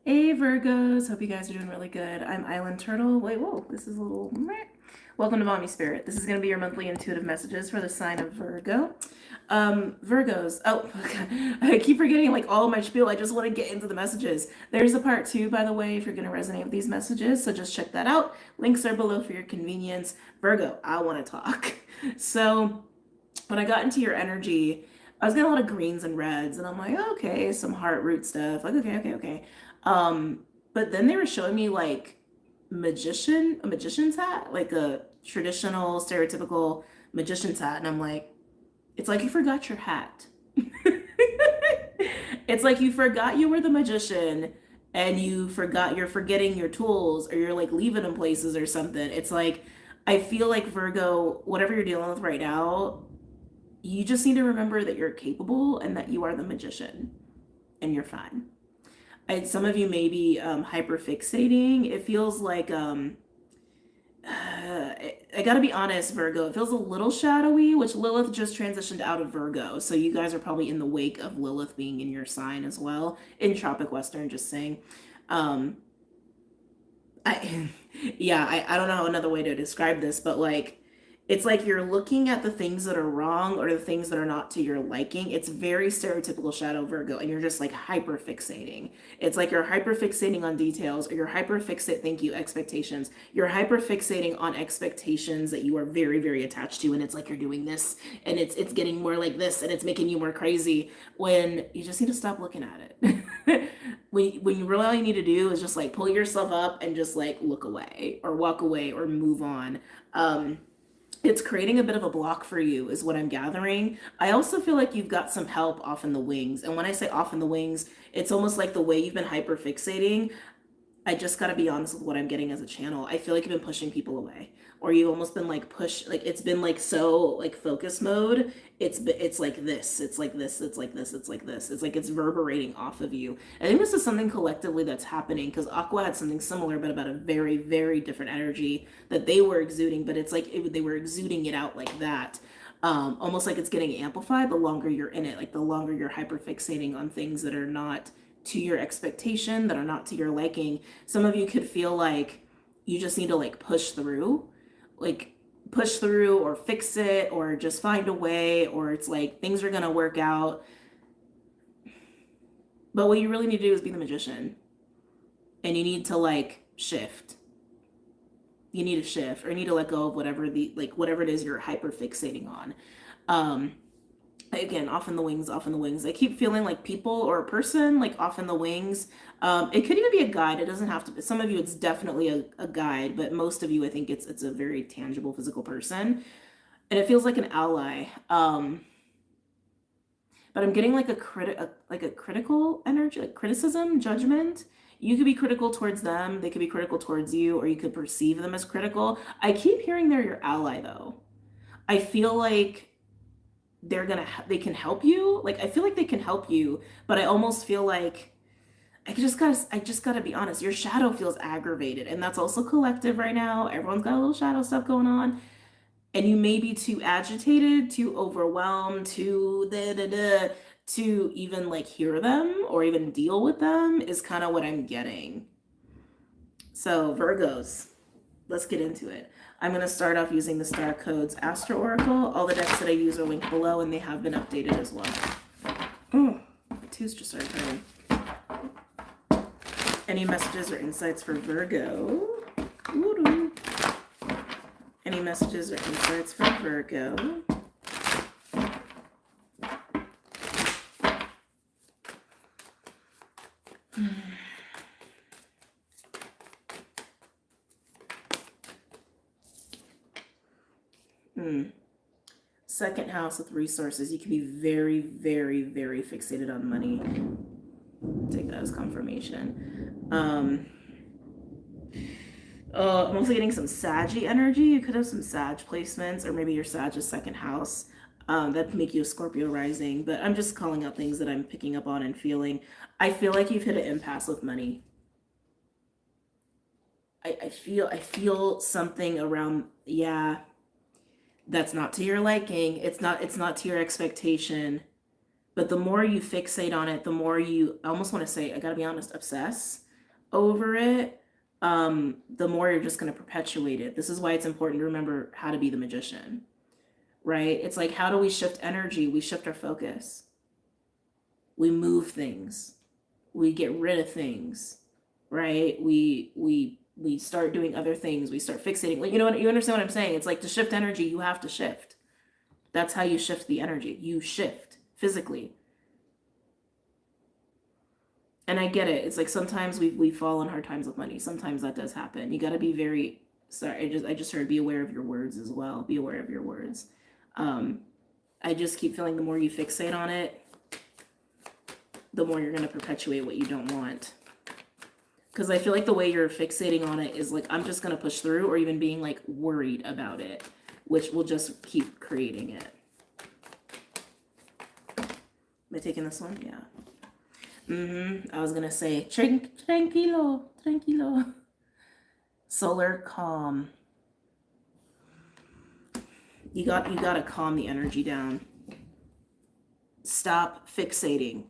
Hey Virgos, hope you guys are doing really good. I'm Island Turtle. Wait, whoa, this is a little meh. Welcome to BOMISpirit. This is going to be your monthly intuitive messages for the sign of Virgo. Virgos. Oh, I keep forgetting like all of my spiel. I just want to get into the messages. There's a part two, by the way, if you're going to resonate with these messages. So just check that out. Links are below for your convenience. Virgo, I want to talk. So when I got into your energy, I was getting a lot of greens and reds, and I'm like, okay, some heart root stuff. Like, okay. But then they were showing me like a magician's hat, like a traditional, stereotypical magician's hat, and I'm like, it's like you forgot your hat. It's like you forgot you were the magician and you're forgetting your tools or you're like leaving them places or something. It's like I feel like Virgo, whatever you're dealing with right now, you just need to remember that you're capable and that you are the magician and you're fine. Some of you may be hyper fixating. It feels like I gotta be honest, Virgo. It feels a little shadowy, which Lilith just transitioned out of Virgo. So you guys are probably in the wake of Lilith being in your sign as well. In Tropic Western, just saying. Um, I I don't know another way to describe this, but like it's like you're looking at the things that are wrong or the things that are not to your liking. It's very stereotypical shadow Virgo, and you're just like hyper fixating. It's like you're hyper fixating on details, or you're hyper fixate, thank you, expectations. You're hyper fixating on expectations that you are very, very attached to, and it's like you're doing this, and it's getting more like this, and it's making you more crazy when you just need to stop looking at it. When you really all you need to do is just like pull yourself up and just like look away or walk away or move on. It's creating a bit of a block for you is what I'm gathering. I also feel like you've got some help off in the wings, and when I say off in the wings, it's almost like the way you've been hyper fixating. I just got to be honest with what I'm getting as a channel. I feel like you've been pushing people away, or you've almost been like like it's been like so like focus mode. It's like this, it's like this, it's like this, it's like this. It's like it's reverberating off of you. I think this is something collectively that's happening because Aqua had something similar, but about a very, very different energy that they were exuding. But it's like they were exuding it out like that. Almost like it's getting amplified the longer you're in it, like the longer you're hyper fixating on things that are not to your expectation, that are not to your liking. Some of you could feel like you just need to like like push through or fix it or just find a way, or it's like things are gonna work out. But what you really need to do is be the magician, and you need to like shift. You need to shift, or you need to let go of whatever it is you're hyper fixating on. Again, off in the wings, off in the wings. I keep feeling like people or a person like off in the wings. It could even be a guide. It doesn't have to be. Some of you it's definitely a guide, but most of you I think it's a very tangible physical person, and it feels like an ally. But I'm getting like a critical energy, like criticism, judgment. You could be critical towards them, they could be critical towards you, or you could perceive them as critical. I keep hearing they're your ally though. I feel like they can help you. Like I feel like they can help you, but I almost feel like I just gotta be honest. Your shadow feels aggravated, and that's also collective right now. Everyone's got a little shadow stuff going on, and you may be too agitated, too overwhelmed, to even like hear them or even deal with them is kind of what I'm getting. So Virgos, let's get into it. I'm going to start off using the Star Codes Astro Oracle. All the decks that I use are linked below, and they have been updated as well. Oh, twos just started turning. Any messages or insights for Virgo? Woo-doo. Any messages or insights for Virgo? Second house with resources. You can be very, very, very fixated on money. Take that as confirmation. I'm also getting some Saggy energy. You could have some Sag placements, or maybe your Sag is second house. That make you a Scorpio rising, but I'm just calling out things that I'm picking up on and feeling. I feel like you've hit an impasse with money. I feel something around, yeah, that's not to your liking. It's not to your expectation. But the more you fixate on it, the more you, I almost want to say, I gotta be honest, obsess. over it, the more you're just going to perpetuate it. This is why it's important to remember how to be the magician, right? It's like, how do we shift energy? We shift our focus. We move things. We get rid of things, right? We start doing other things. We start fixating. Like, you know what, you understand what I'm saying? It's like, to shift energy, you have to shift. That's how you shift the energy. You shift physically. And I get it. It's like, sometimes we fall on hard times with money. Sometimes that does happen. You got to be very, sorry, I just heard, be aware of your words as well. Be aware of your words. I just keep feeling the more you fixate on it, the more you're going to perpetuate what you don't want. Because I feel like the way you're fixating on it is like, I'm just going to push through, or even being like worried about it, which will just keep creating it. Am I taking this one? Yeah. I was going to say, tranquilo, tranquilo. Solar calm. You got to calm the energy down. Stop fixating.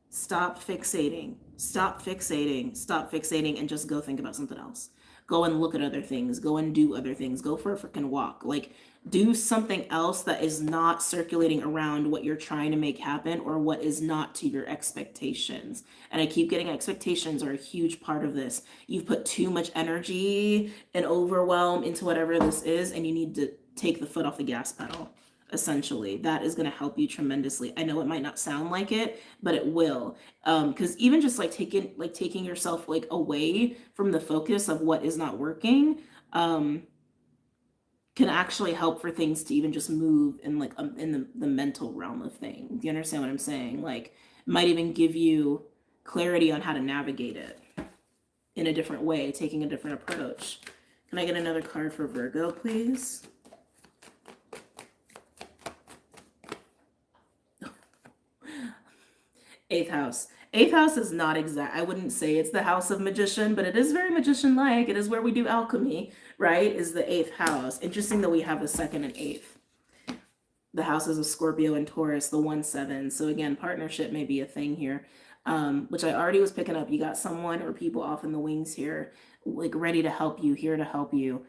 Stop fixating. Stop fixating. Stop fixating, and just go think about something else. Go and look at other things. Go and do other things. Go for a freaking walk. Like, do something else that is not circulating around what you're trying to make happen, or what is not to your expectations. And I keep getting, expectations are a huge part of this. You've put too much energy and overwhelm into whatever this is, and you need to take the foot off the gas pedal. Essentially, that is going to help you tremendously. I know it might not sound like it, but it will. Because even just like taking yourself like away from the focus of what is not working, can actually help for things to even just move in like in the mental realm of things. Do you understand what I'm saying? Like, might even give you clarity on how to navigate it in a different way, taking a different approach. Can I get another card for Virgo, please? Eighth house. Eighth house is not exact. I wouldn't say it's the house of magician, but it is very magician-like. It is where we do alchemy, right? Is the eighth house. Interesting that we have the second and eighth. The houses of Scorpio and Taurus, the 1-7. So again, partnership may be a thing here, which I already was picking up. You got someone or people off in the wings here, like ready to help you, here to help you.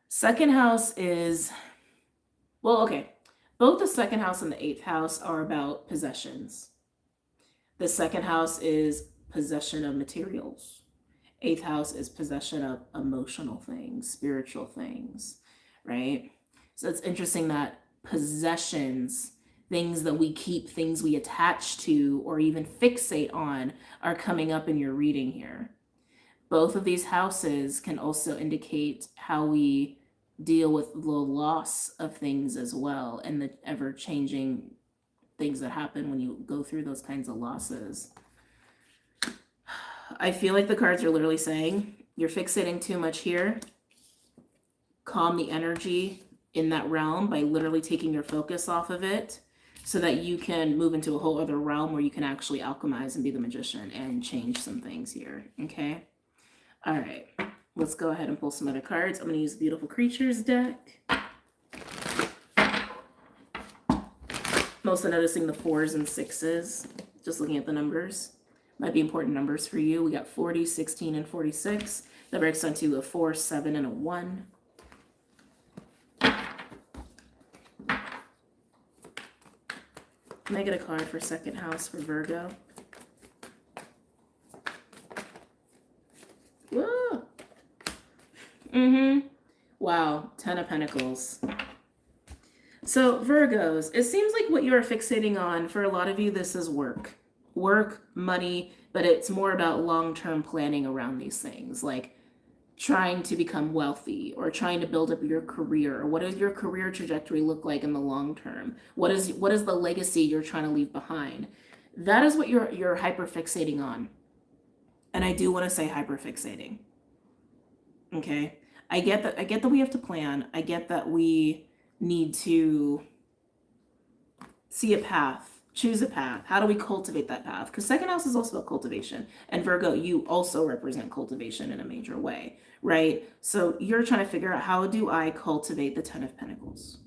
Second house is, well, okay. Both the second house and the eighth house are about possessions. The second house is possession of materials. Eighth house is possession of emotional things, spiritual things, right? So it's interesting that possessions, things that we keep, things we attach to, or even fixate on, are coming up in your reading here. Both of these houses can also indicate how we deal with the loss of things as well, and the ever-changing things that happen when you go through those kinds of losses. I feel like the cards are literally saying, you're fixating too much here. Calm the energy in that realm by literally taking your focus off of it, so that you can move into a whole other realm where you can actually alchemize and be the magician and change some things here. Okay. All right. Let's go ahead and pull some other cards. I'm going to use the Beautiful Creatures deck. Mostly noticing the 4s and 6s, just looking at the numbers. Might be important numbers for you. We got 40, 16, and 46. That breaks down to a 4, 7, and a 1. Can I get a card for second house for Virgo? Whoa. Wow, 10 of Pentacles. So Virgos, it seems like what you're fixating on, for a lot of you, this is work, money, but it's more about long-term planning around these things, like trying to become wealthy, or trying to build up your career, or what does your career trajectory look like in the long term? What is the legacy you're trying to leave behind? That is what you're hyper fixating on. And I do want to say hyper fixating. Okay? I get that we have to plan. I get that we need to see a path, choose a path. How do we cultivate that path? Because second house is also about cultivation. And Virgo, you also represent cultivation in a major way, right? So you're trying to figure out, how do I cultivate the 10 of Pentacles?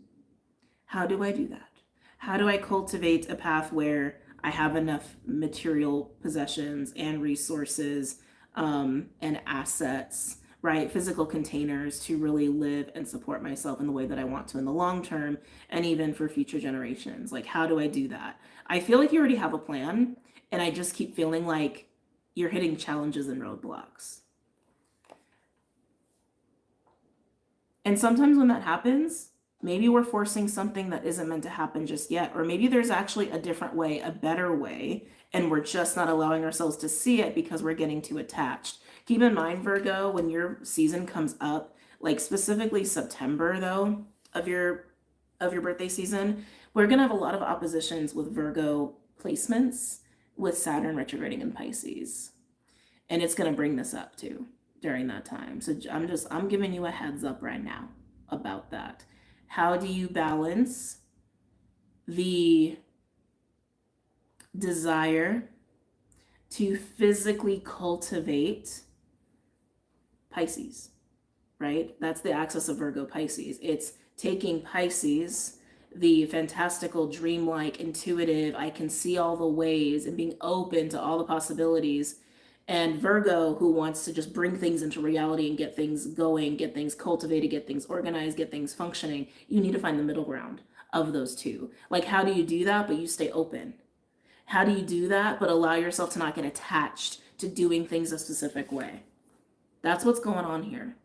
How do I do that? How do I cultivate a path where I have enough material possessions and resources and assets, right? Physical containers to really live and support myself in the way that I want to in the long term and even for future generations. Like, how do I do that? I feel like you already have a plan, and I just keep feeling like you're hitting challenges and roadblocks. And sometimes when that happens, maybe we're forcing something that isn't meant to happen just yet, or maybe there's actually a different way, a better way, and we're just not allowing ourselves to see it because we're getting too attached. Keep in mind, Virgo, when your season comes up, like specifically September though, of your birthday season, we're gonna have a lot of oppositions with Virgo placements with Saturn retrograding in Pisces. And it's gonna bring this up too during that time. So I'm giving you a heads up right now about that. How do you balance the desire to physically cultivate Pisces, right? That's the axis of Virgo Pisces. It's taking Pisces, the fantastical, dreamlike, intuitive, I can see all the ways, and being open to all the possibilities, and Virgo, who wants to just bring things into reality and get things going, get things cultivated, get things organized, get things functioning. You need to find the middle ground of those two. Like, how do you do that, but you stay open? How do you do that, but allow yourself to not get attached to doing things a specific way? That's what's going on here.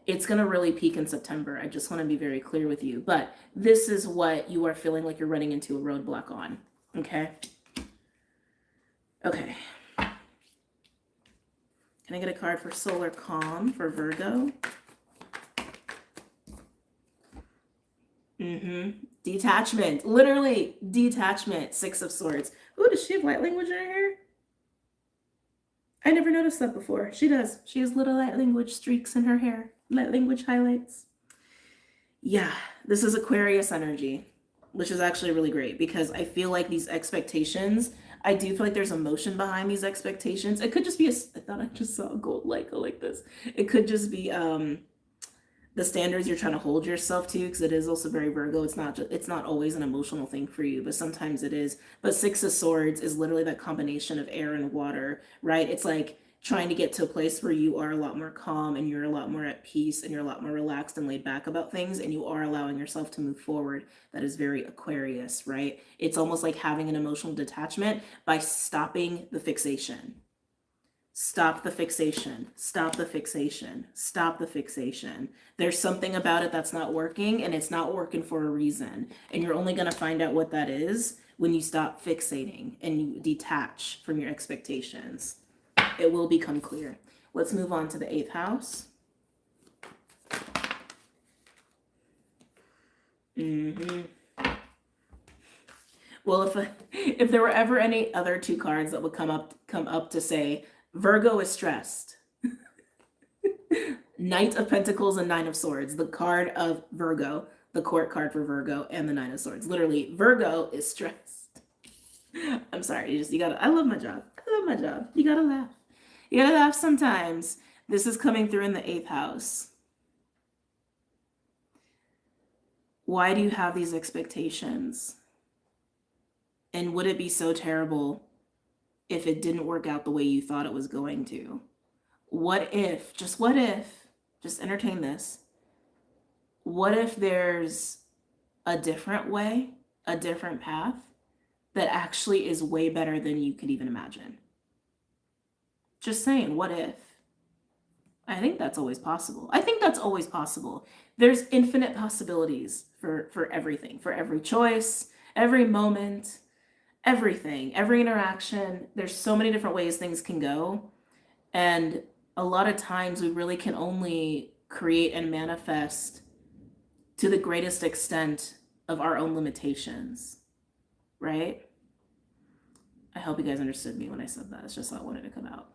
It's going to really peak in September. I just want to be very clear with you. But this is what you are feeling like you're running into a roadblock on. Okay? Okay. Can I get a card for solar calm for Virgo? Detachment. Literally, detachment. Six of Swords. Ooh, does she have light language in her hair? I never noticed that before. She does. She has little light language streaks in her hair. Light language highlights. Yeah, this is Aquarius energy, which is actually really great because I feel like these expectations, I do feel like there's emotion behind these expectations. It could just be I thought I just saw a gold Leica like this. It could just be the standards you're trying to hold yourself to, because it is also very Virgo. It's not always an emotional thing for you, but sometimes it is. But Six of Swords is literally that combination of air and water, right? It's like trying to get to a place where you are a lot more calm and you're a lot more at peace and you're a lot more relaxed and laid back about things, and you are allowing yourself to move forward. That is very Aquarius, right? It's almost like having an emotional detachment by stopping the fixation. Stop the fixation. Stop the fixation. Stop the fixation. There's something about it that's not working, and it's not working for a reason. And you're only going to find out what that is when you stop fixating and you detach from your expectations. It will become clear. Let's move on to the 8th house. Well, if there were ever any other two cards that would come up to say Virgo is stressed. Knight of Pentacles and Nine of Swords, the card of Virgo, the court card for Virgo, and the Nine of Swords. Literally, Virgo is stressed. I'm sorry, you gotta, I love my job. I love my job. You gotta laugh. You gotta laugh sometimes. This is coming through in the 8th house. Why do you have these expectations? And would it be so terrible if it didn't work out the way you thought it was going to? What if, just entertain this. What if there's a different way, a different path that actually is way better than you could even imagine? Just saying, what if? I think that's always possible. There's infinite possibilities for everything, for every choice, every moment, everything, every interaction. There's so many different ways things can go. And a lot of times we really can only create and manifest to the greatest extent of our own limitations, right? I hope you guys understood me when I said that. It's just how I wanted to come out.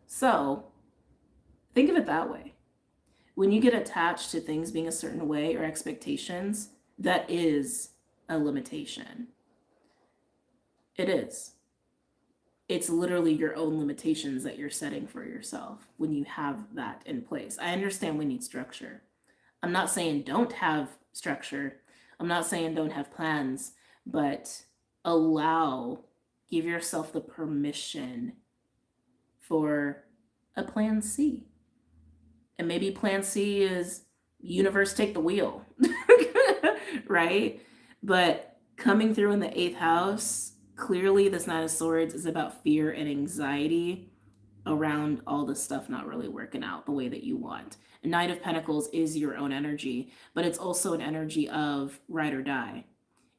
So think of it that way. When you get attached to things being a certain way or expectations, that is a limitation. It is. It's literally your own limitations that you're setting for yourself when you have that in place. I understand we need structure. I'm not saying don't have structure. I'm not saying don't have plans, but give yourself the permission for a plan C. And maybe plan C is universe take the wheel, right? But coming through in the eighth house, clearly this Nine of Swords is about fear and anxiety around all this stuff not really working out the way that you want. And Knight of Pentacles is your own energy, but it's also an energy of ride or die.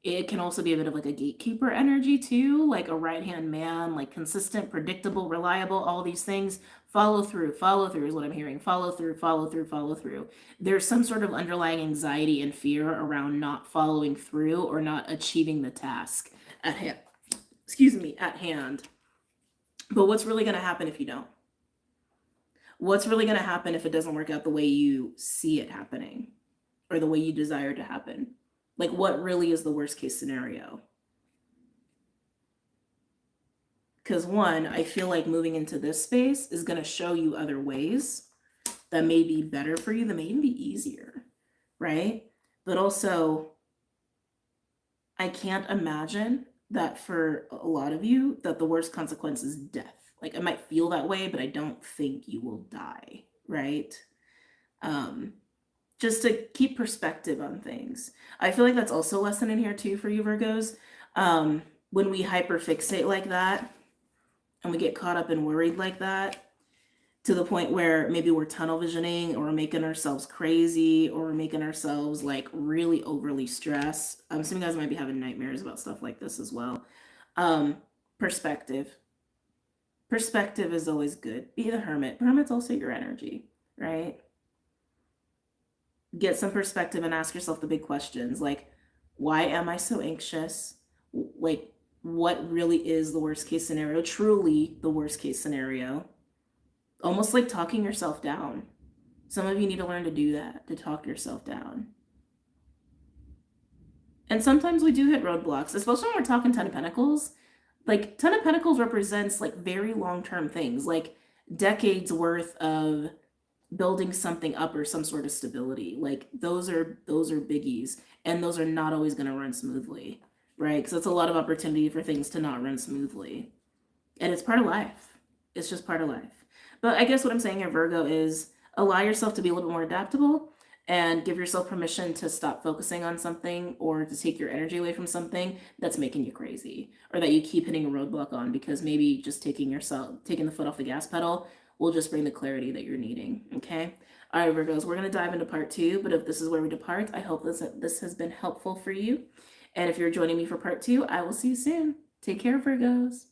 It can also be a bit of like a gatekeeper energy too, like a right-hand man, like consistent, predictable, reliable, all these things. Follow through is what I'm hearing. Follow through, follow through, follow through. There's some sort of underlying anxiety and fear around not following through or not achieving the task at hand. At hand. But what's really going to happen if you don't? What's really going to happen if it doesn't work out the way you see it happening or the way you desire to happen? Like, what really is the worst case scenario? Because one, I feel like moving into this space is going to show you other ways that may be better for you, that may even be easier, right? But also, I can't imagine that for a lot of you, that the worst consequence is death. Like, I might feel that way, but I don't think you will die, right? Just to keep perspective on things. I feel like that's also a lesson in here too for you Virgos. When we hyperfixate like that and we get caught up and worried like that to the point where maybe we're tunnel visioning or we're making ourselves crazy or we're making ourselves like really overly stressed. Some of you guys might be having nightmares about stuff like this as well. Perspective. Perspective is always good. Be the hermit. Hermit's also your energy, right? Get some perspective and ask yourself the big questions like, why am I so anxious? Like, what really is the worst case scenario? Truly the worst case scenario. Almost like talking yourself down. Some of you need to learn to do that, to talk yourself down. And sometimes we do hit roadblocks, especially when we're talking Ten of Pentacles. Like, Ten of Pentacles represents like very long-term things, like decades worth of building something up or some sort of stability. Like those are biggies, and those are not always going to run smoothly, right? Because it's a lot of opportunity for things to not run smoothly, and it's part of life. It's just part of life. But I guess what I'm saying here, Virgo, is allow yourself to be a little bit more adaptable and give yourself permission to stop focusing on something or to take your energy away from something that's making you crazy or that you keep hitting a roadblock on, because maybe just taking the foot off the gas pedal will just bring the clarity that you're needing, okay? All right, Virgos, we're going to dive into part 2, but if this is where we depart, I hope this has been helpful for you. And if you're joining me for part 2, I will see you soon. Take care, Virgos.